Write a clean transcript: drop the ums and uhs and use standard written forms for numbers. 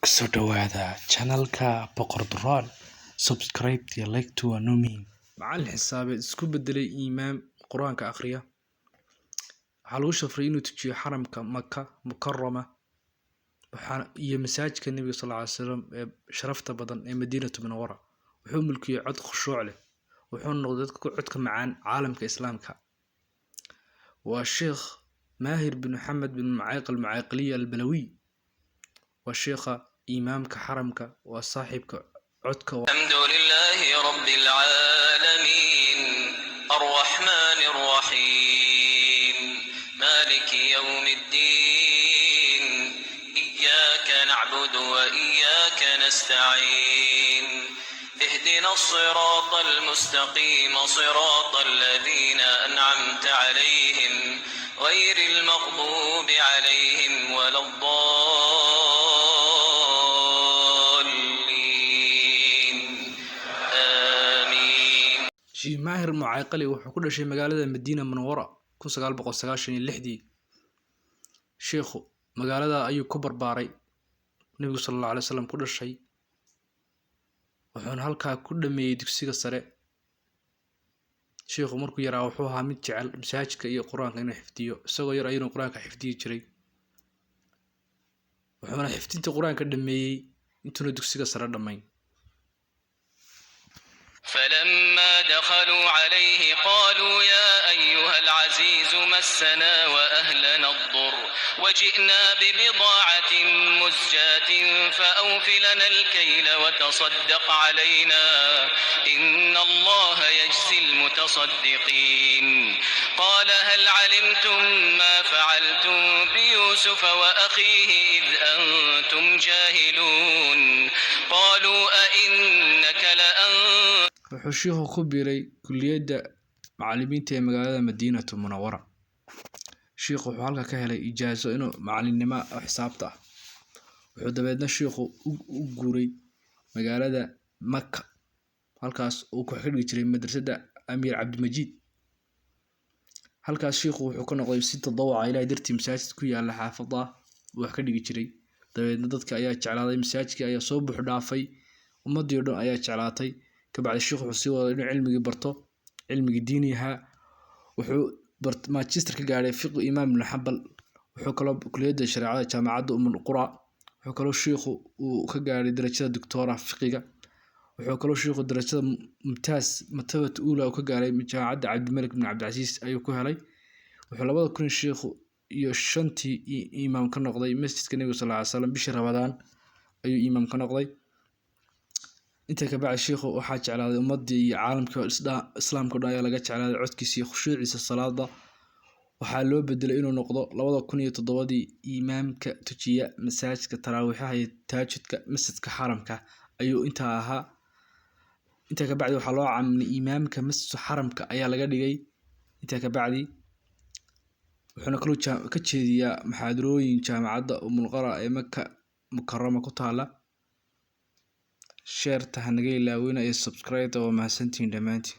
kusoo dhawaada channelka Boqor Duran. Subscribe iyo like to anumi. macallin xisaabeed isku bedelay imaam quraanka akhriya waxaa lagu shafray inuu tujiyo xaramka Maka Mukarrama iyo masaajidka Nabiga sallallahu alayhi wasallam ee sharafta badan ee Madiinatu Munawwara. wuxuu mulkiyay cod khushuuc leh, wuxuu noqday dadka codka macaan caalamka islaamka. waa Sheekh Maahir bin Muhammad bin Mucayqil al-Balawi, waa sheekha imaamka xaramka, waa saaxiibka codka. alhamdulillahi rabbil alamin arrahmanir rahim maliki yawmiddin iyyaka na'budu wa iyyaka nasta'in اهدنا الصراط المستقيم صراط الذين أنعمت عليهم غير المغضوب عليهم ولا الضالين آمين. Sheekh Maahir Mucayqili wuxuu ku dhashay magaalada Madiina Munawwara 1996. Sheekhu magaalada ayuu ku barbaaray, Nabiga sallallahu alayhi wasallam ku dhashay, wuxuuna halkaa ku dhameeyay dugsiga sare. Sheekhu markuu yaraa wuxuu ahaa mid jecel masaajidka iyo quraanka inuu xifdiyo, isagoo yar ayuu quraanka xifdiyi jiray. wuxuuna xifdinta quraanka dhameeyay intuu dugsiga sare dhamayn. فلما دخلوا عليه قالوا يا أيها العزيز مسنا وأهلنا الضر وجئنا ببضاعة مزجاة فأوف لنا الكيل وتصدق علينا إن الله يجزي المتصدقين قال هل علمتم ما فعلتم بيوسف وأخيه إذ أنتم جاهلون قالوا أئنك لأنت. wuxuu sheekhu ku biiray kulliyadda macallimiinta ee magaalada Madiinatu Munawwara. Sheekhu wuxuu halka ka helay ijaazo inuu macallinimo xisaabta ah. wuxuu dabeedna sheekhu u guuray magaalada Makka, halkaas uu ku xidhi jiray madrasada Amiir Cabdimajid. halkaas sheekhu wuxuu ka noqday si tadawuca Ilaahay dartii masaajid ku yaala xaafadda wax ka dhigi jiray. dabeedna dadka ayaa jeclaaday, masaajidka ayaa soo buux dhaafay, ummadii oo dhan ayaa jeclaatay. kabacdi sheekhu wuxuu sii waday inuu cilmigii barto, cilmigii diiniga wuxuu magister ka gaaray fiqh Imaam Ibn Hanbal. wuxuu kaloo kulliyadda shariicada jaamacadda Qura. wuxuu kaloo sheekhu uu ka gaaray darajada doctora fiqiga. wuxuu kaloo sheekhu darajada mumtaaz martabada uula ka gaaray jaamacadda Cabdimalik bin Cabdilcaziz ayuu ku helay. wuxuu 2000 sheekhu iyo 5tii imaam ka noqday masjidka Nabiga sallallahu alayhi wasallam bishii Ramadaan ayuu imaam ka noqday. inta ka bacdi sheekhu waxaa jeclaaday ummadii iyo caalamka islaamka dhan ayaa laga jeclaaday codkiisa iyo khushuuciisa salaada. waxaa loo bedelay inuu noqdo 2007 imaamka tujiya masaajidka taraawiixaha iyo taajudka masjidka xaramka ayuu intaa ahaa. inta ka bacdi waxaa loo caamilay imaamka masjidka xaramka ayaa laga dhigay. inta ka bacdi wuxuuna kaloo ka jeediyaa maxaadarooyin jaamacadda Qura ee Makka Mukarrama ku taala. share tahanaga ilaawina iyo subscribe oo mahadsantiin dhamaantiin.